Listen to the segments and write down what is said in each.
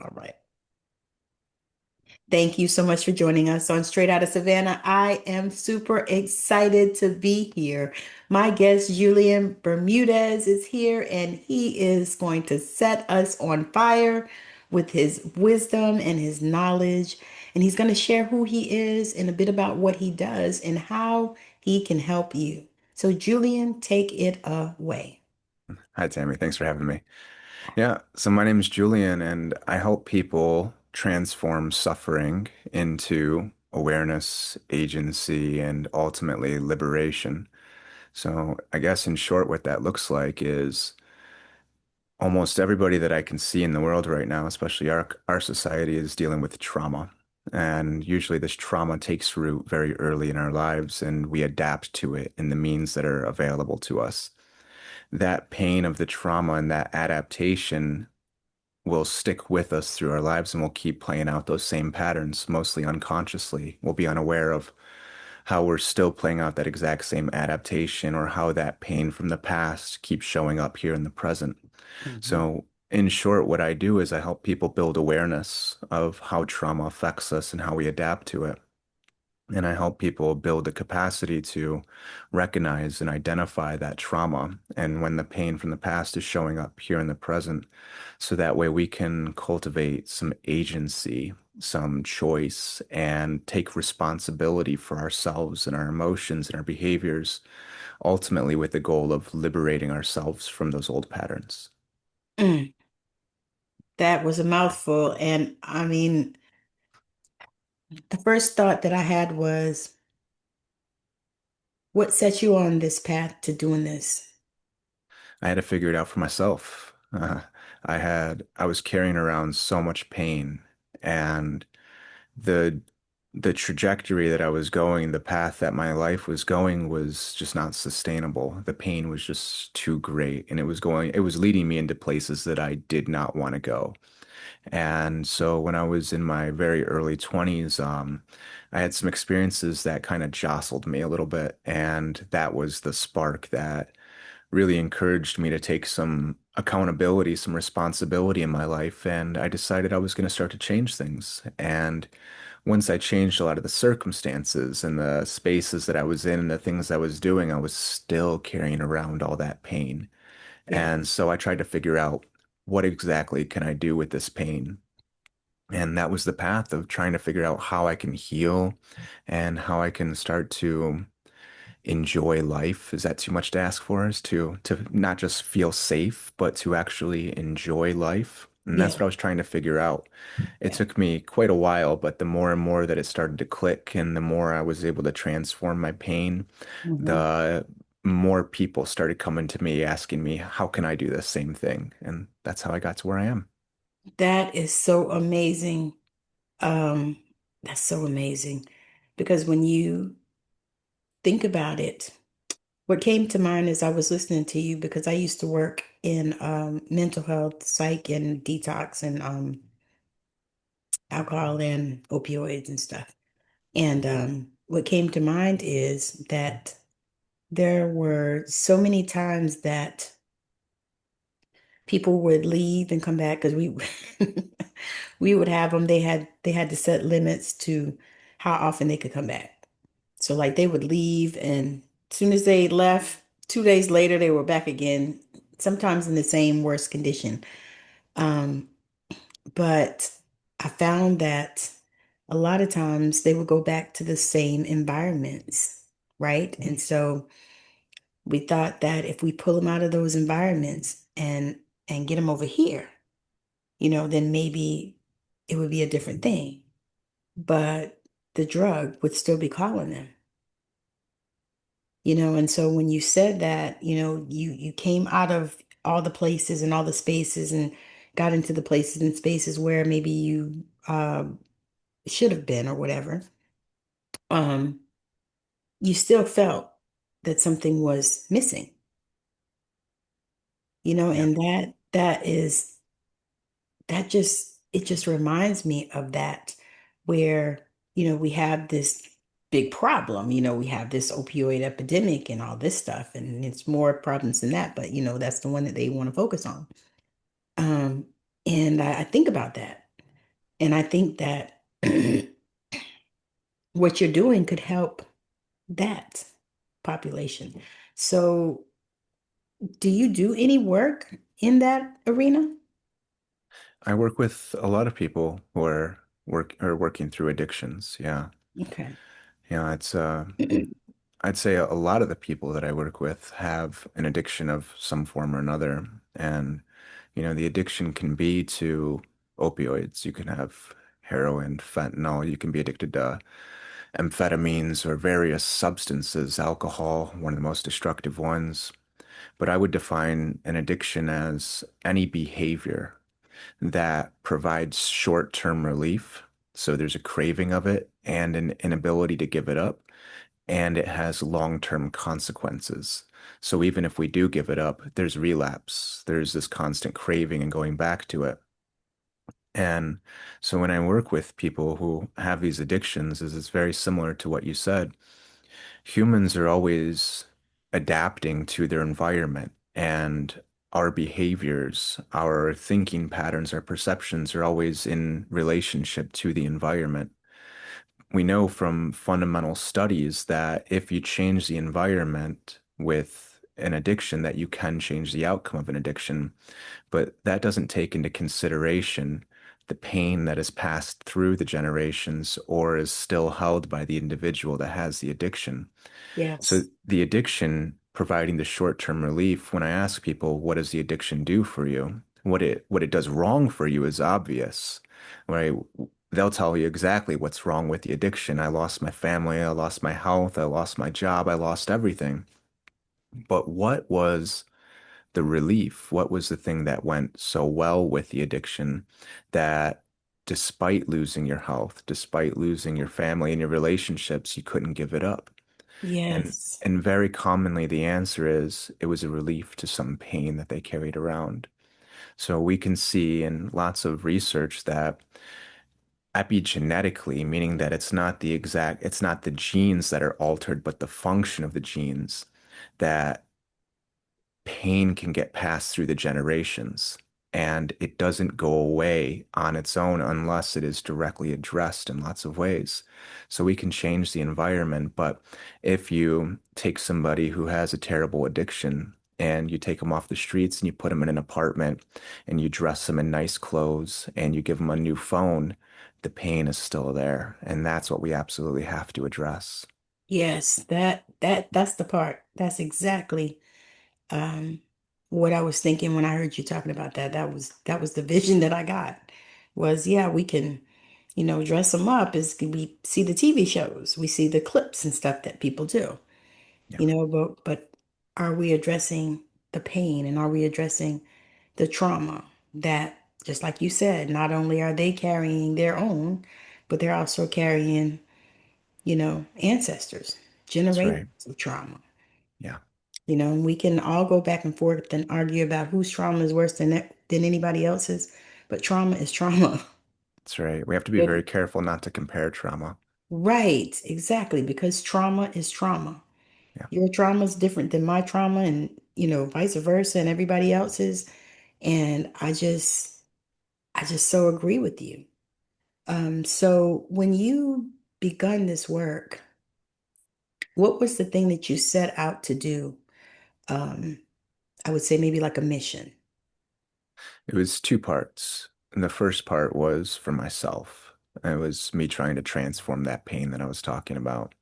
All right. Thank you so much for joining us on Straight Outta Savannah. I am super excited to be here. My guest, Julian Bermudez, is here and he is going to set us on fire with his wisdom and his knowledge. And he's going to share who he is and a bit about what he does and how he can help you. So, Julian, take it away. Hi, Tammy. Thanks for having me. Yeah, so my name is Julian, and I help people transform suffering into awareness, agency, and ultimately liberation. So I guess in short, what that looks like is almost everybody that I can see in the world right now, especially our society, is dealing with trauma. And usually this trauma takes root very early in our lives, and we adapt to it in the means that are available to us. That pain of the trauma and that adaptation will stick with us through our lives and we'll keep playing out those same patterns, mostly unconsciously. We'll be unaware of how we're still playing out that exact same adaptation or how that pain from the past keeps showing up here in the present. Mhm. So, in short, what I do is I help people build awareness of how trauma affects us and how we adapt to it. And I help people build the capacity to recognize and identify that trauma and when the pain from the past is showing up here in the present. So that way we can cultivate some agency, some choice, and take responsibility for ourselves and our emotions and our behaviors, ultimately with the goal of liberating ourselves from those old patterns. Mm, that was a mouthful. And I mean, the first thought that I had was, what set you on this path to doing this? I had to figure it out for myself. I was carrying around so much pain and the the trajectory that I was going, the path that my life was going was just not sustainable. The pain was just too great and it was leading me into places that I did not want to go. And so when I was in my very early 20s, I had some experiences that kind of jostled me a little bit. And that was the spark that really encouraged me to take some accountability, some responsibility in my life. And I decided I was going to start to change things. And once I changed a lot of the circumstances and the spaces that I was in and the things I was doing, I was still carrying around all that pain. Yeah. And so I tried to figure out what exactly can I do with this pain? And that was the path of trying to figure out how I can heal and how I can start to enjoy life. Is that too much to ask for? Is to not just feel safe, but to actually enjoy life? And that's what Yeah. I was trying to figure out. It Yeah. took me quite a while, but the more and more that it started to click and the more I was able to transform my pain, Mhm. the more people started coming to me asking me, how can I do the same thing? And that's how I got to where I am. That is so amazing. Um, that's so amazing because when you think about it, what came to mind as I was listening to you, because I used to work in mental health, psych, and detox, and alcohol and opioids and stuff. And what came to mind is that there were so many times that people would leave and come back because we we would have them. They had to set limits to how often they could come back. So like they would leave, and as soon as they left, 2 days later they were back again, sometimes in the same worse condition. Um, but I found that a lot of times they would go back to the same environments, right? And so we thought that if we pull them out of those environments and get them over here, then maybe it would be a different thing. But the drug would still be calling them, and so when you said that, you came out of all the places and all the spaces and got into the places and spaces where maybe you should have been or whatever, um, you still felt that something was missing, Yeah. and that just reminds me of that where, we have this big problem, we have this opioid epidemic and all this stuff, and it's more problems than that, but that's the one that they want to focus on. Um, and I think about that. And I think that what you're doing could help that population. So, do you do any work in that arena? I work with a lot of people who are working through addictions. Yeah. Okay. Yeah, it's I'd say a lot of the people that I work with have an addiction of some form or another. And, the addiction can be to opioids. You can have heroin, fentanyl. You can be addicted to amphetamines or various substances, alcohol, one of the most destructive ones. But I would define an addiction as any behavior that provides short-term relief. So there's a craving of it and an inability to give it up, and it has long-term consequences. So even if we do give it up, there's relapse. There's this constant craving and going back to it. And so when I work with people who have these addictions, is it's very similar to what you said. Humans are always adapting to their environment, and our behaviors, our thinking patterns, our perceptions are always in relationship to the environment. We know from fundamental studies that if you change the environment with an addiction, that you can change the outcome of an addiction, but that doesn't take into consideration the pain that is passed through the generations or is still held by the individual that has the addiction. So Yes. the addiction providing the short-term relief, when I ask people, what does the addiction do for you? What it does wrong for you is obvious, right? They'll tell you exactly what's wrong with the addiction. I lost my family, I lost my health, I lost my job, I lost everything. But what was the relief? What was the thing that went so well with the addiction that despite losing your health, despite losing your family and your relationships, you couldn't give it up? And Yes. and very commonly the answer is it was a relief to some pain that they carried around. So we can see in lots of research that epigenetically, meaning that it's not the genes that are altered, but the function of the genes, that pain can get passed through the generations, and it doesn't go away on its own unless it is directly addressed in lots of ways. So we can change the environment, but if you take somebody who has a terrible addiction and you take them off the streets and you put them in an apartment and you dress them in nice clothes and you give them a new phone, the pain is still there. And that's what we absolutely have to address. Yes, that's the part. That's exactly um what I was thinking when I heard you talking about that. That was the vision that I got. Was yeah, we can, dress them up as we see the TV shows, we see the clips and stuff that people do, Yeah, but are we addressing the pain and are we addressing the trauma that, just like you said, not only are they carrying their own, but they're also carrying, ancestors, that's generations right. of trauma. Yeah, And we can all go back and forth and argue about whose trauma is worse than anybody else's, but trauma is trauma. that's right. We have to be very Good. careful not to compare trauma. Right, exactly, because trauma is trauma. Yeah. Your trauma is different than my trauma, and vice versa, and everybody else's. And I just so agree with you. So when you begun this work, what was the thing that you set out to do? Um, I would say maybe like a mission. It was two parts. And the first part was for myself. It was me trying to transform that pain that I was talking about.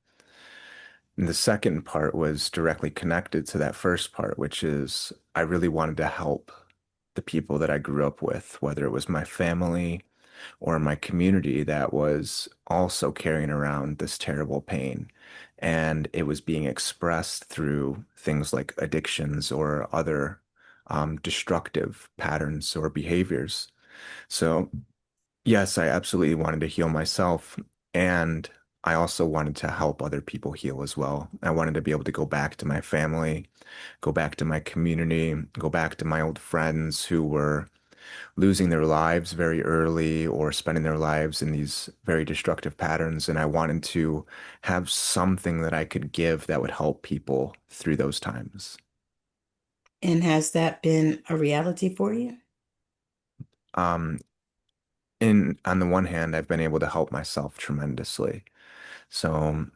And the second part was directly connected to that first part, which is I really wanted to help the people that I grew up with, whether it was my family or my community that was also carrying around this terrible pain. And it was being expressed through things like addictions or other destructive patterns or behaviors. So, yes, I absolutely wanted to heal myself. And I also wanted to help other people heal as well. I wanted to be able to go back to my family, go back to my community, go back to my old friends who were losing their lives very early or spending their lives in these very destructive patterns. And I wanted to have something that I could give that would help people through those times. And has that been a reality for you? Um, in on the one hand, I've been able to help myself tremendously. So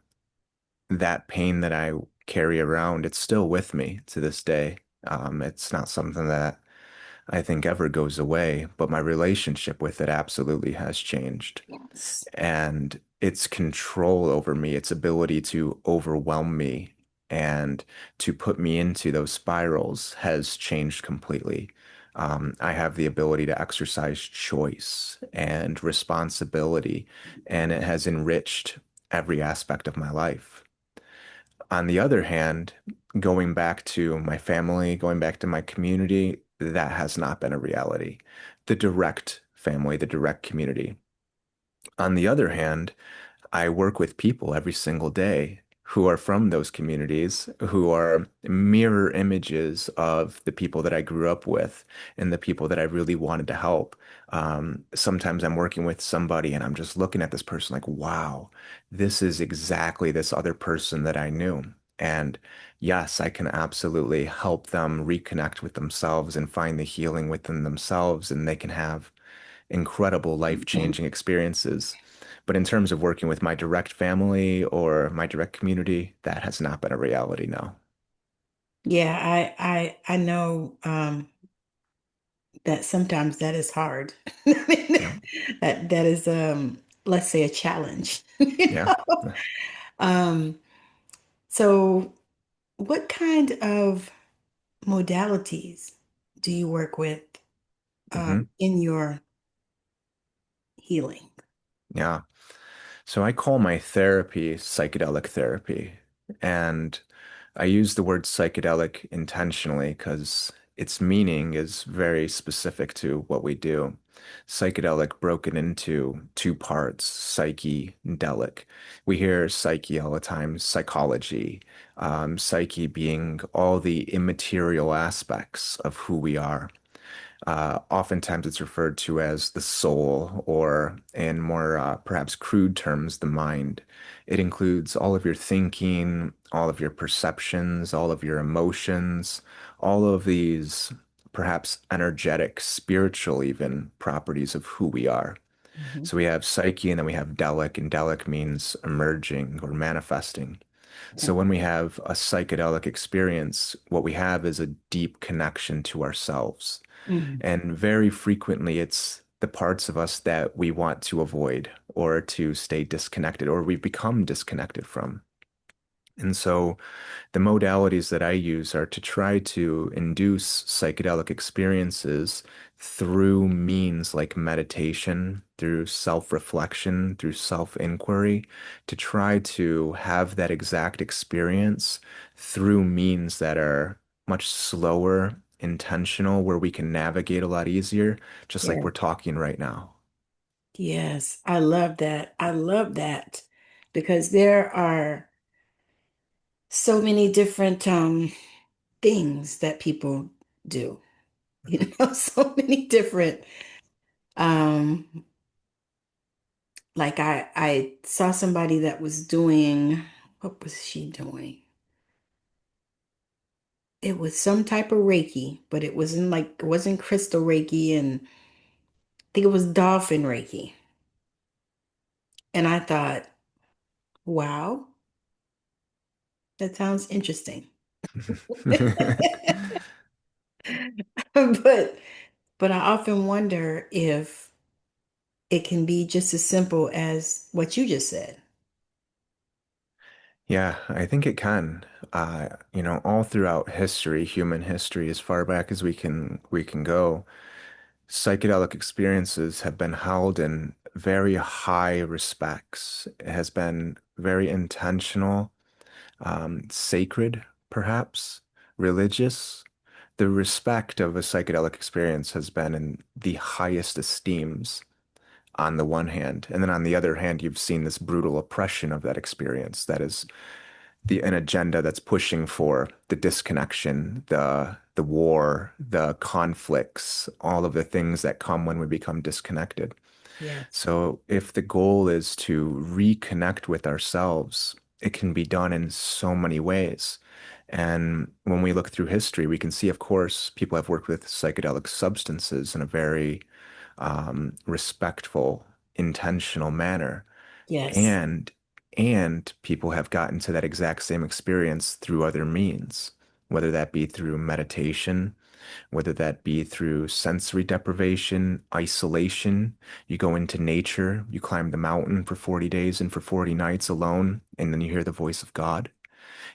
that pain that I carry around, it's still with me to this day. It's not something that I think ever goes away, but my relationship with it absolutely has changed. Yes. And its control over me, its ability to overwhelm me and to put me into those spirals has changed completely. I have the ability to exercise choice and responsibility, and it has enriched every aspect of my life. On the other hand, going back to my family, going back to my community, that has not been a reality. The direct family, the direct community. On the other hand, I work with people every single day who are from those communities, who are mirror images of the people that I grew up with and the people that I really wanted to help. Sometimes I'm working with somebody and I'm just looking at this person like, wow, this is exactly this other person that I knew. And yes, I can absolutely help them reconnect with themselves and find the healing within themselves, and they can have incredible Mhm. life-changing experiences. But in terms of working with my direct family or my direct community, that has not been a reality, no. Yeah, I know that sometimes that is hard. I mean, Yeah. that is let's say a challenge. You Yeah. know? Um, so what kind of modalities do you work with Hmm. in your healing? Yeah. So I call my therapy psychedelic therapy. And I use the word psychedelic intentionally because its meaning is very specific to what we do. Psychedelic broken into two parts, psyche and delic. We hear psyche all the time, psychology, psyche being all the immaterial aspects of who we are. Oftentimes it's referred to as the soul, or in more perhaps crude terms, the mind. It includes all of your thinking, all of your perceptions, all of your emotions, all of these perhaps energetic, spiritual, even properties of who we are. Mhm. So we have psyche and then we have delic, and delic means emerging or manifesting. So when we have a psychedelic experience, what we have is a deep connection to ourselves. Mhm. And very frequently, it's the parts of us that we want to avoid or to stay disconnected or we become disconnected from. And so the modalities that I use are to try to induce psychedelic experiences through means like meditation, through self-reflection, through self-inquiry, to try to have that exact experience through means that are much slower, intentional, where we can navigate a lot easier, just like Yeah. we're talking right now. Yes, I love that. I love that because there are so many different things that people do. You know, so many different um like I saw somebody that was doing, what was she doing? It was some type of Reiki, but it wasn't crystal Reiki, and I think it was dolphin Reiki. And I thought, wow, that sounds interesting. But but I often wonder if it can be just as simple as what you just said. Yeah, I think it can. All throughout history, human history, as far back as we can go, psychedelic experiences have been held in very high respects. It has been very intentional, sacred, perhaps, religious. The respect of a psychedelic experience has been in the highest esteems on the one hand, and then on the other hand, you've seen this brutal oppression of that experience that is an agenda that's pushing for the disconnection, the war, the conflicts, all of the things that come when we become disconnected. Yes. So if the goal is to reconnect with ourselves, it can be done in so many ways. And when we look through history, we can see, of course, people have worked with psychedelic substances in a very respectful, intentional manner. Yes. And and people have gotten to that exact same experience through other means, whether that be through meditation, whether that be through sensory deprivation, isolation. You go into nature, you climb the mountain for 40 days and for 40 nights alone, and then you hear the voice of God.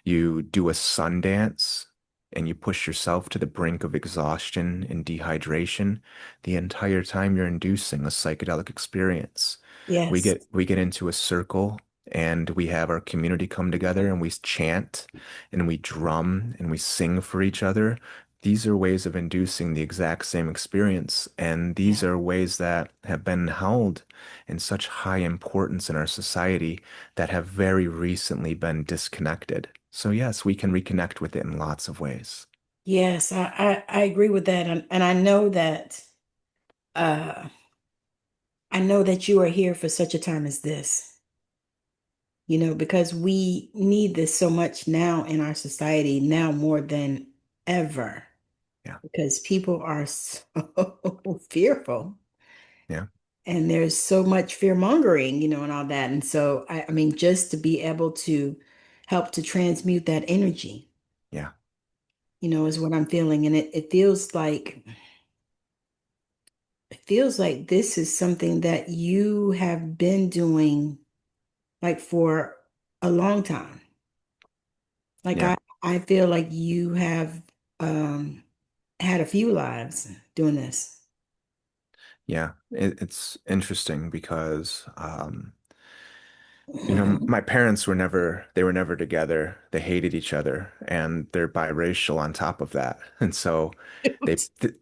You do a sun dance and you push yourself to the brink of exhaustion and dehydration. The entire time you're inducing a psychedelic experience. We Yes. get we get into a circle and we have our community come together and we chant and we drum and we sing for each other. These are ways of inducing the exact same experience, and these Yeah. are ways that have been held in such high importance in our society that have very recently been disconnected. So yes, we can reconnect with it in lots of ways. Yes, I agree with that. And uh I know that you are here for such a time as this, because we need this so much now in our society, now more than ever, Yeah, because people are so fearful. yeah, And there's so much fear mongering, and all that. And so, I mean, just to be able to help to transmute that energy, yeah, is what I'm feeling. And it feels like this is something that you have been doing like for a long time. Like yeah, I feel like you have um had a few lives doing this. yeah. It's interesting because my parents they were never together. They hated each other and they're biracial on top of that. And so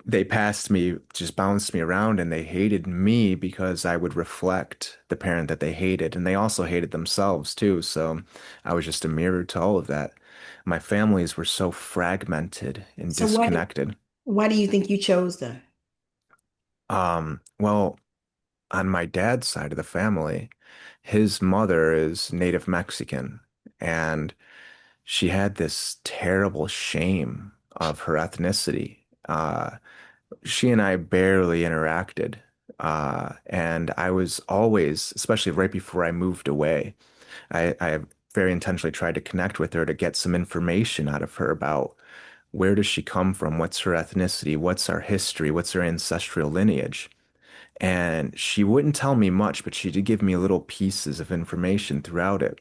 they passed me, just bounced me around and they hated me because I would reflect the parent that they hated. And they also hated themselves too. So I was just a mirror to all of that. My families were so fragmented and So disconnected. why do you think you chose them? Well, on my dad's side of the family, his mother is Native Mexican, and she had this terrible shame of her ethnicity. She and I barely interacted. And I was always, especially right before I moved away, I very intentionally tried to connect with her to get some information out of her about where does she come from, what's her ethnicity, what's our history, what's her ancestral lineage. And she wouldn't tell me much, but she did give me little pieces of information throughout it.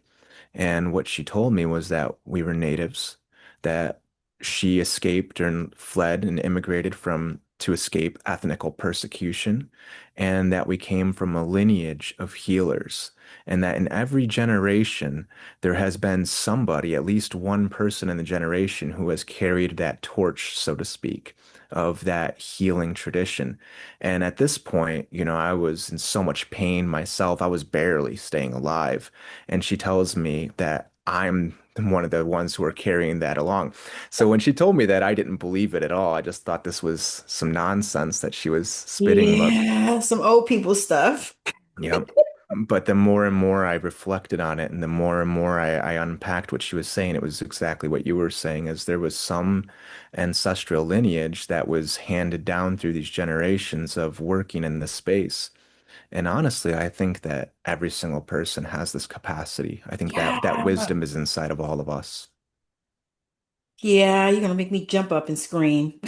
And what she told me was that we were natives, that she escaped and fled and immigrated from to escape ethnical persecution, and that we came from a lineage of healers, and that in every generation there has been somebody, at least one person in the generation, who has carried that torch, so to speak, of that healing tradition. And at this point, I was in so much pain myself. I was barely staying alive. And she tells me that I'm one of the ones who are carrying that along. So when she told me that, I didn't believe it at all. I just thought this was some nonsense that she was spitting. But Yeah, some old people stuff. yep. But the more and more I reflected on it, and the more and more I unpacked what she was saying, it was exactly what you were saying, is there was some ancestral lineage that was handed down through these generations of working in this space. And honestly, I think that every single person has this capacity. I think that that Yeah. wisdom is inside of all of us. Yeah, you're gonna make me jump up and scream.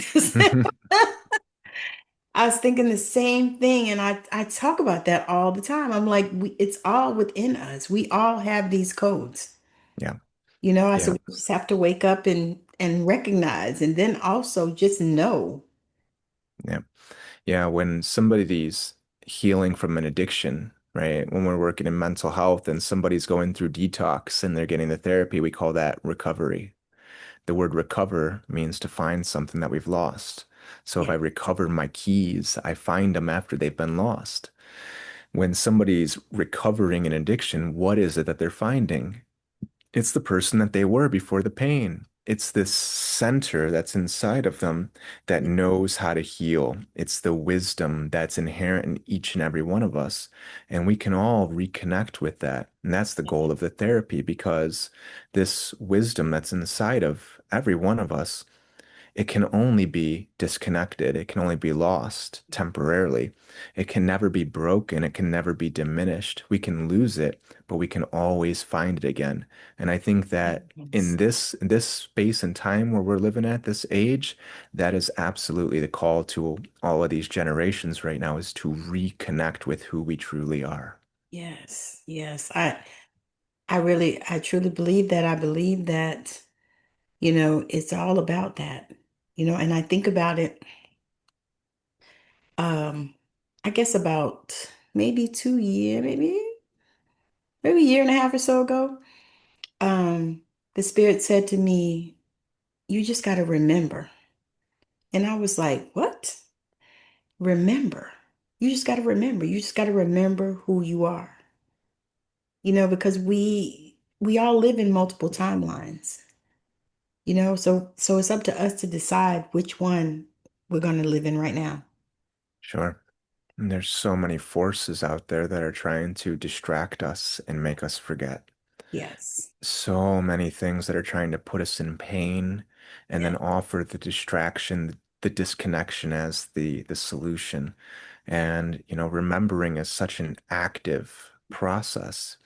I was thinking the same thing, and I talk about that all the time. I'm like, it's all within us. We all have these codes. Yeah, I yeah, said we just have to wake up and recognize, and then also just know. yeah, yeah. When somebody's healing from an addiction, right? When we're working in mental health and somebody's going through detox and they're getting the therapy, we call that recovery. The word recover means to find something that we've lost. So if Yeah. I recover my keys, I find them after they've been lost. When somebody's recovering an addiction, what is it that they're finding? It's the person that they were before the pain. It's this center that's inside of them that knows how to heal. It's the wisdom that's inherent in each and every one of us. And we can all reconnect with that. And that's the goal of the therapy, because this wisdom that's inside of every one of us, it can only be disconnected. It can only be lost temporarily. It can never be broken. It can never be diminished. We can lose it, but we can always find it again. And I think that Yes. in this space and time where we're living at this age, that is absolutely the call to all of these generations right now is to reconnect with who we truly are. Yes. Yes. I truly believe that. I believe that, it's all about that. And I think about it, um, I guess about maybe 2 year, maybe a year and a half or so ago. The spirit said to me, you just got to remember. And I was like, what? Remember. You just got to remember. You just got to remember who you are. Because we all live in multiple timelines. So it's up to us to decide which one we're going to live in right now. Sure. And there's so many forces out there that are trying to distract us and make us forget. Yes. So many things that are trying to put us in pain and Yeah. then offer the distraction, the disconnection as the solution. And, remembering is such an active process.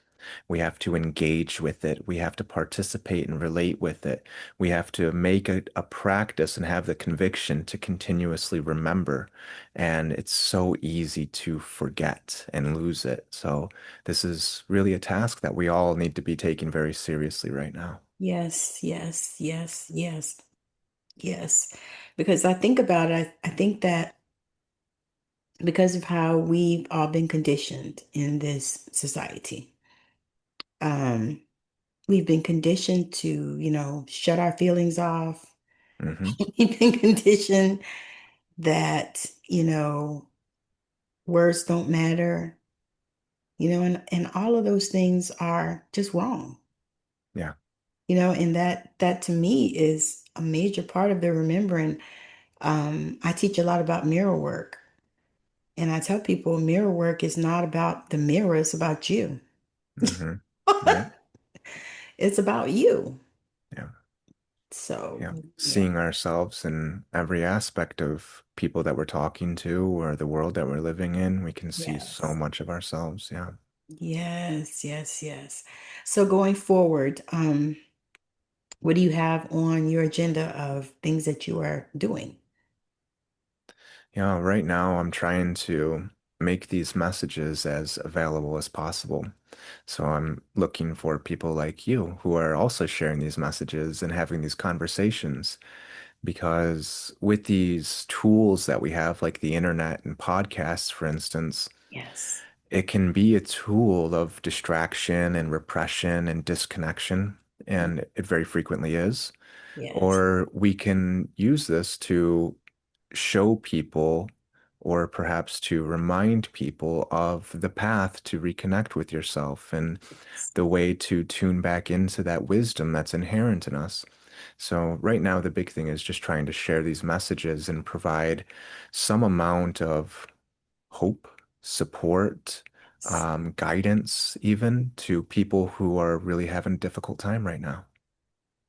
We have to engage with it. We have to participate and relate with it. We have to make it a practice and have the conviction to continuously remember. And it's so easy to forget and lose it. So this is really a task that we all need to be taking very seriously right now. Yes, yes, yes, yes, yes. Because I think about it, I think that because of how we've all been conditioned in this society, um, we've been conditioned to, shut our feelings off. Hmm. We've been conditioned that, words don't matter, and all of those things are just wrong. Yeah. And that to me is a major part of the remembering. I teach a lot about mirror work, and I tell people mirror work is not about the mirror, it's about you. Hmm. Right. It's about you. Yeah. So, Yeah. yeah. Seeing ourselves in every aspect of people that we're talking to or the world that we're living in, we can see so Yes. much of ourselves. Yeah. Yes, yes, yes. So going forward, what do you have on your agenda of things that you are doing? Yeah, right now I'm trying to make these messages as available as possible. So I'm looking for people like you who are also sharing these messages and having these conversations. Because with these tools that we have, like the internet and podcasts, for instance, Yes. it can be a tool of distraction and repression and disconnection, and it very frequently is. Yes. Or we can use this to show people or perhaps to remind people of the path to reconnect with yourself and the way to tune back into that wisdom that's inherent in us. So, right now, the big thing is just trying to share these messages and provide some amount of hope, support, guidance, even to people who are really having a difficult time right now.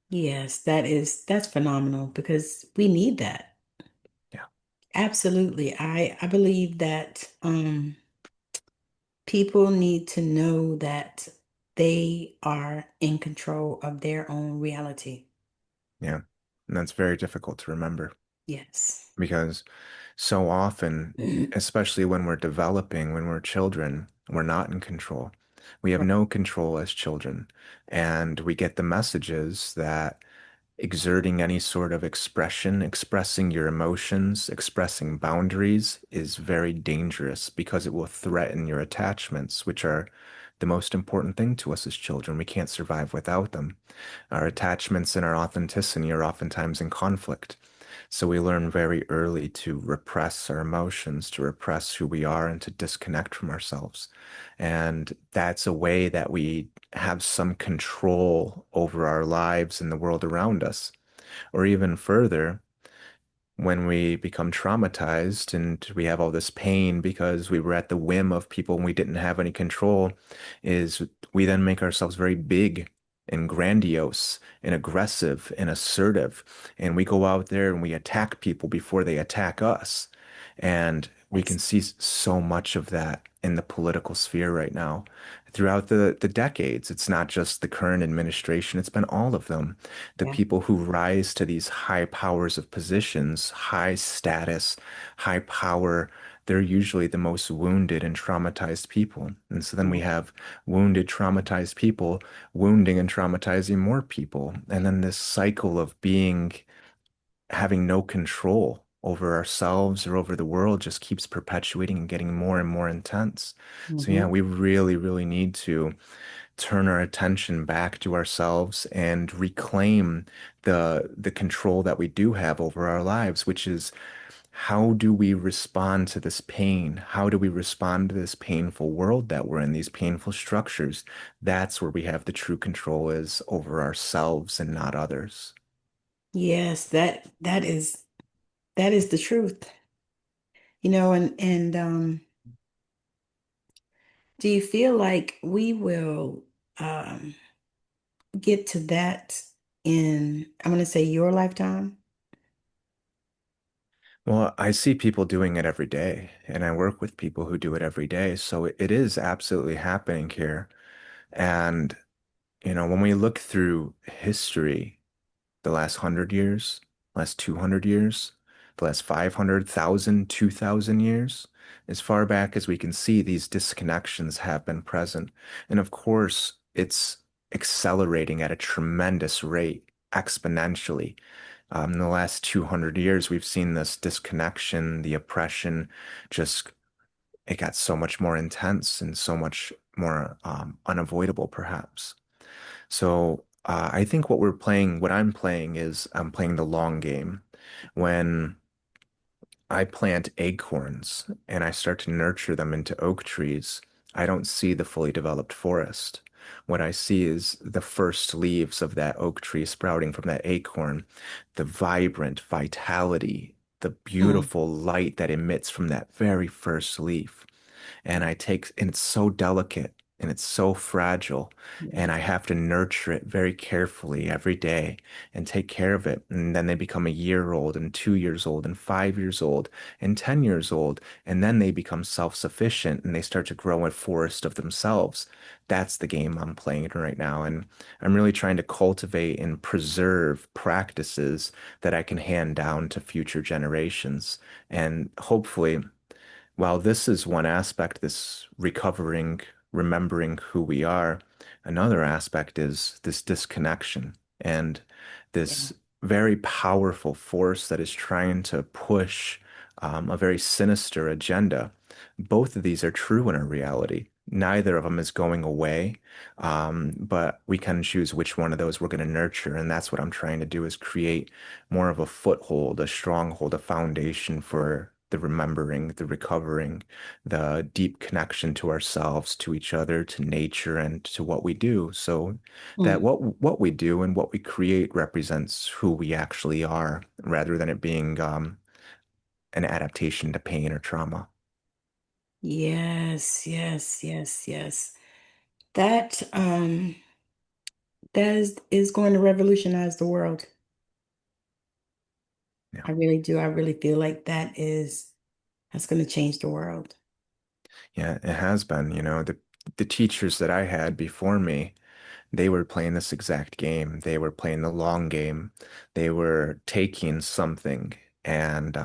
Yes, that's phenomenal because we need that. Yeah. Absolutely. I believe that people need to know that they are in control of their own reality. Yeah. And that's very difficult to remember Yes. because so often, especially when we're developing, when we're children, we're not in control. We have Right. no control as children. And we get the messages that exerting any sort of expression, expressing your emotions, expressing boundaries is very dangerous because it will threaten your attachments, which are the most important thing to us as children. We can't survive without them. Our attachments and our authenticity are oftentimes in conflict. So we learn very early to repress our emotions, to repress who we are, and to disconnect from ourselves. And that's a way that we have some control over our lives and the world around us. Or even further, when we become traumatized and we have all this pain because we were at the whim of people and we didn't have any control, is we then make ourselves very big. and grandiose and aggressive and assertive. And we go out there and we attack people before they attack us. And we can Yes. see so much of that in the political sphere right now. Throughout the decades, it's not just the current administration, it's been all of them. The Yeah. people who rise to these high powers of positions, high status, high power, they're usually the most wounded and traumatized people. And so then we Yeah. have wounded, traumatized people wounding and traumatizing more people. And then this cycle of having no control over ourselves or over the world just keeps perpetuating and getting more and more intense. So yeah, Hmm. we really, really need to turn our attention back to ourselves and reclaim the control that we do have over our lives, which is how do we respond to this pain? How do we respond to this painful world that we're in, these painful structures? That's where we have the true control is over ourselves and not others. Yes, that is the truth. And do you feel like we will um get to that in, I'm going to say, your lifetime? Well, I see people doing it every day, and I work with people who do it every day. So it is absolutely happening here. And, when we look through history, the last 100 years, last 200 years, the last 500,000, 2,000 years, as far back as we can see, these disconnections have been present. And of course, it's accelerating at a tremendous rate, exponentially. In the last 200 years, we've seen this disconnection, the oppression, just it got so much more intense and so much more unavoidable, perhaps. So I think what I'm playing is I'm playing the long game. When I plant acorns and I start to nurture them into oak trees, I don't see the fully developed forest. What I see is the first leaves of that oak tree sprouting from that acorn, the vibrant vitality, the Mm, beautiful light that emits from that very first leaf. And it's so delicate and it's so fragile, yeah. and I have to nurture it very carefully every day and take care of it. And then they become a year old and 2 years old and 5 years old and 10 years old. And then they become self-sufficient and they start to grow a forest of themselves. That's the game I'm playing right now. And I'm really trying to cultivate and preserve practices that I can hand down to future generations. And hopefully, while this is one aspect, this recovering, remembering who we are, another aspect is this disconnection and Yeah. this very powerful force that is trying to push a very sinister agenda. Both of these are true in our reality. Neither of them is going away, but we can choose which one of those we're going to nurture, and that's what I'm trying to do is create more of a foothold, a stronghold, a foundation for the remembering, the recovering, the deep connection to ourselves, to each other, to nature, and to what we do, so that Mm, what we do and what we create represents who we actually are, rather than it being an adaptation to pain or trauma. yes, yes, yes, yes. That is going to revolutionize the world. Yeah. I really do. I really feel like that's going to change the world. Yeah, it has been, the teachers that I had before me, they were playing this exact game. They were playing the long game. They were taking something and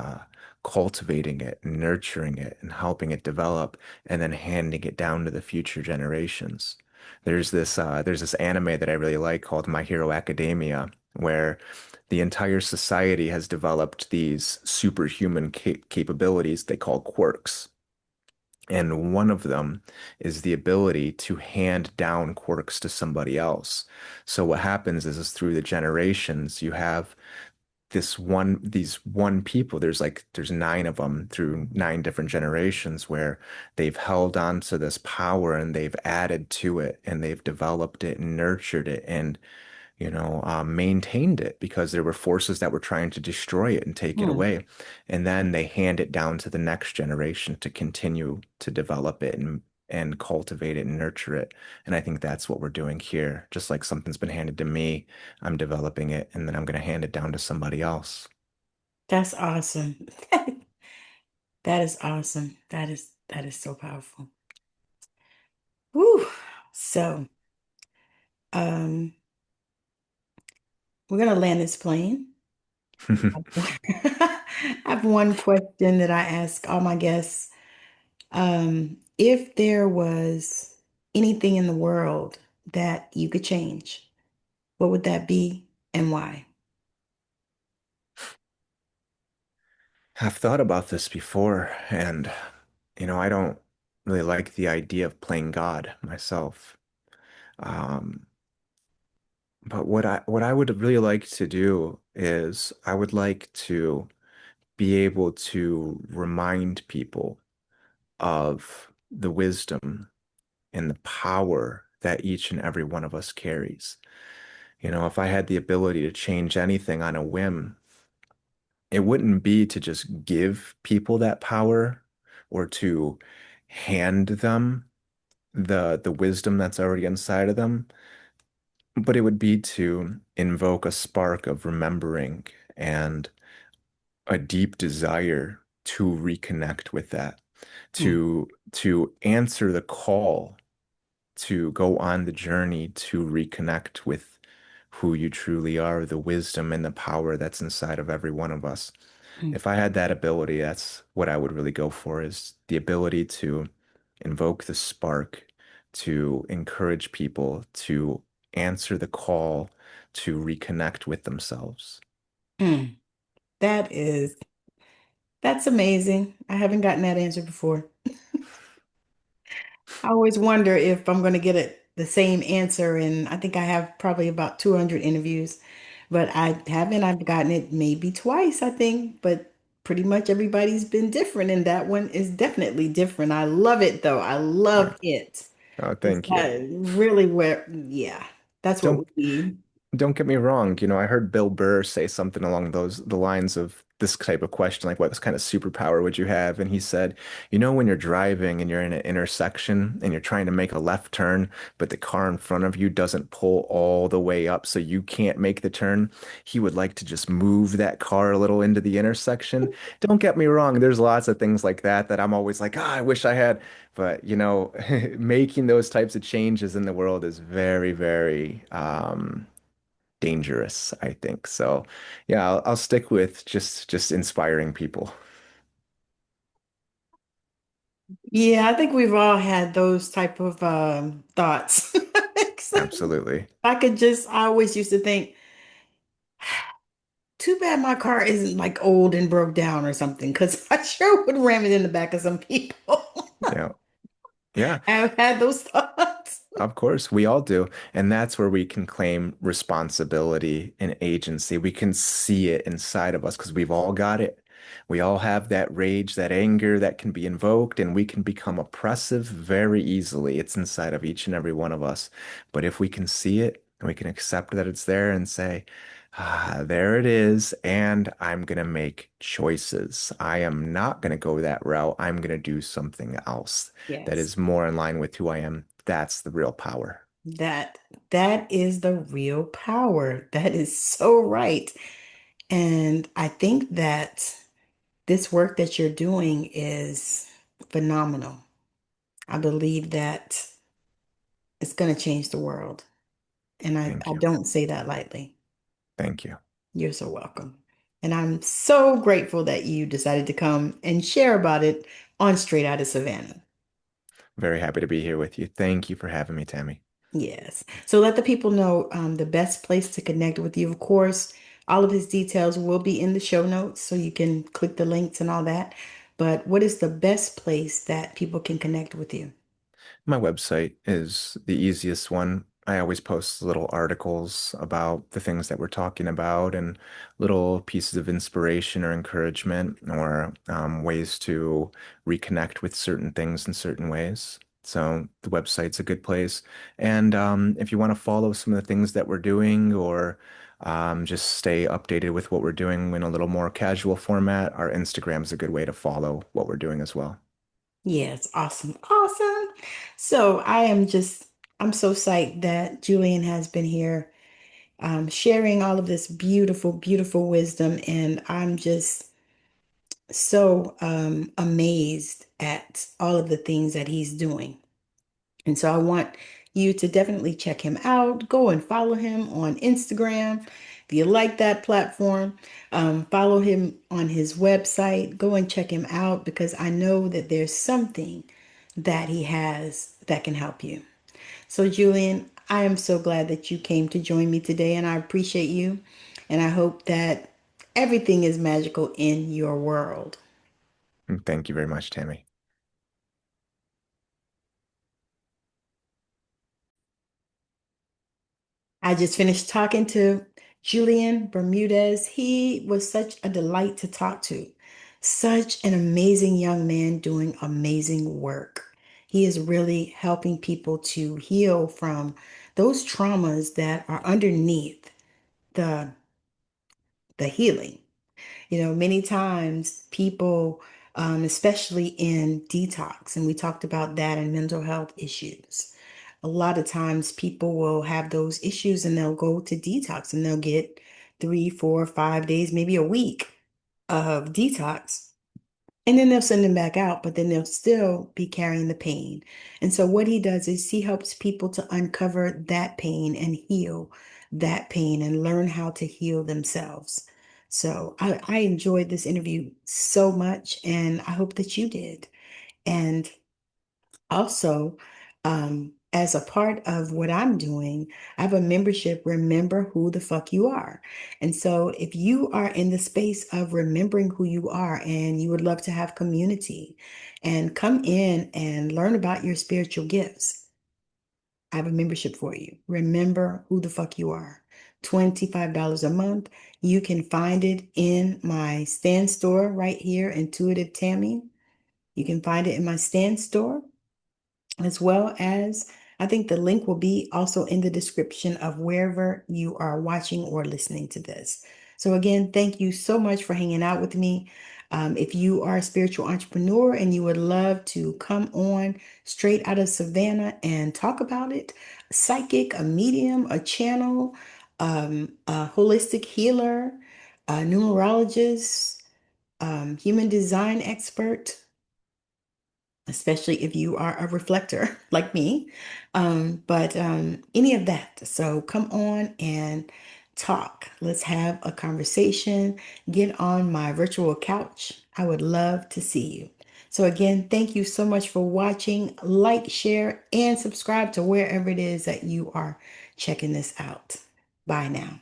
cultivating it, nurturing it, and helping it develop, and then handing it down to the future generations. There's this anime that I really like called My Hero Academia, where the entire society has developed these superhuman capabilities they call quirks. And one of them is the ability to hand down quirks to somebody else. So what happens is through the generations, you have these one people, there's nine of them through nine different generations where they've held on to this power and they've added to it and they've developed it and nurtured it and maintained it because there were forces that were trying to destroy it and take it Hmm. away. And then they hand it down to the next generation to continue to develop it and cultivate it and nurture it. And I think that's what we're doing here. Just like something's been handed to me, I'm developing it and then I'm going to hand it down to somebody else. That's awesome. That is awesome. That is so powerful. Woo. So, um, we're gonna land this plane. I have one question that I ask all my guests. If there was anything in the world that you could change, what would that be and why? I've thought about this before, and I don't really like the idea of playing God myself. Um, but what I would really like to do is I would like to be able to remind people of the wisdom and the power that each and every one of us carries. If I had the ability to change anything on a whim, it wouldn't be to just give people that power or to hand them the wisdom that's already inside of them, but it would be to invoke a spark of remembering and a deep desire to reconnect with that, Hmm. to answer the call, to go on the journey to reconnect with who you truly are, the wisdom and the power that's inside of every one of us. Hmm. If I had that ability, that's what I would really go for is the ability to invoke the spark, to encourage people to answer the call to reconnect with themselves. Hmm. That is, that's amazing. I haven't gotten that answer before. I always wonder if I'm going to get the same answer, and I think I have probably about 200 interviews, but I haven't. I've gotten it maybe twice, I think, but pretty much everybody's been different, and that one is definitely different. I love it though. I Yeah. love it. Oh, It's thank you. really where, yeah, that's what we Don't need. Don't get me wrong, I heard Bill Burr say something along the lines of this type of question, like what kind of superpower would you have? And he said, when you're driving and you're in an intersection and you're trying to make a left turn, but the car in front of you doesn't pull all the way up so you can't make the turn, he would like to just move that car a little into the intersection. Don't get me wrong, there's lots of things like that I'm always like, I wish I had. But making those types of changes in the world is very, very dangerous, I think. So, yeah, I'll stick with just inspiring people. Yeah, I think we've all had those type of thoughts. It's like, Absolutely. I could just, I always used to think, too bad my car isn't like old and broke down or something, because I sure would ram it in the back of some people. Yeah. Yeah. I've had those thoughts. Of course, we all do. And that's where we can claim responsibility and agency. We can see it inside of us because we've all got it. We all have that rage, that anger that can be invoked, and we can become oppressive very easily. It's inside of each and every one of us. But if we can see it and we can accept that it's there and say, there it is, and I'm going to make choices. I am not going to go that route. I'm going to do something else that Yes, is more in line with who I am. That's the real power. that that is the real power. That is so right. And I think that this work that you're doing is phenomenal. I believe that it's going to change the world. And Thank I you. don't say that lightly. Thank you. You're so welcome. And I'm so grateful that you decided to come and share about it on Straight Out of Savannah. Very happy to be here with you. Thank you for having me, Tammy. Yes. So let the people know the best place to connect with you. Of course, all of his details will be in the show notes, so you can click the links and all that. But what is the best place that people can connect with you? My website is the easiest one. I always post little articles about the things that we're talking about and little pieces of inspiration or encouragement or ways to reconnect with certain things in certain ways. So the website's a good place. And if you want to follow some of the things that we're doing or just stay updated with what we're doing in a little more casual format, our Instagram's a good way to follow what we're doing as well. Yes, awesome. Awesome. So I'm so psyched that Julian has been here, sharing all of this beautiful, beautiful wisdom. And I'm just so amazed at all of the things that he's doing. And so I want you to definitely check him out. Go and follow him on Instagram. If you like that platform, follow him on his website. Go and check him out because I know that there's something that he has that can help you. So, Julian, I am so glad that you came to join me today, and I appreciate you. And I hope that everything is magical in your world. Thank you very much, Tammy. I just finished talking to Julian Bermudez. He was such a delight to talk to. Such an amazing young man doing amazing work. He is really helping people to heal from those traumas that are underneath the the healing. Many times people, especially in detox, and we talked about that in mental health issues. A lot of times people will have those issues and they'll go to detox and they'll get 3, 4, 5 days, maybe a week of detox. And then they'll send them back out, but then they'll still be carrying the pain. And so what he does is he helps people to uncover that pain and heal that pain and learn how to heal themselves. So I enjoyed this interview so much, and I hope that you did. And also, as a part of what I'm doing, I have a membership, Remember Who the Fuck You Are. And so, if you are in the space of remembering who you are and you would love to have community and come in and learn about your spiritual gifts, I have a membership for you. Remember Who the Fuck You Are. $25 a month. You can find it in my stand store right here, Intuitive Tammy. You can find it in my stand store as well as I think the link will be also in the description of wherever you are watching or listening to this. So, again, thank you so much for hanging out with me. If you are a spiritual entrepreneur and you would love to come on straight out of Savannah and talk about it, psychic, a medium, a channel, a holistic healer, a numerologist, human design expert, especially if you are a reflector like me. But any of that. So come on and talk. Let's have a conversation. Get on my virtual couch. I would love to see you. So, again, thank you so much for watching. Like, share, and subscribe to wherever it is that you are checking this out. Bye now.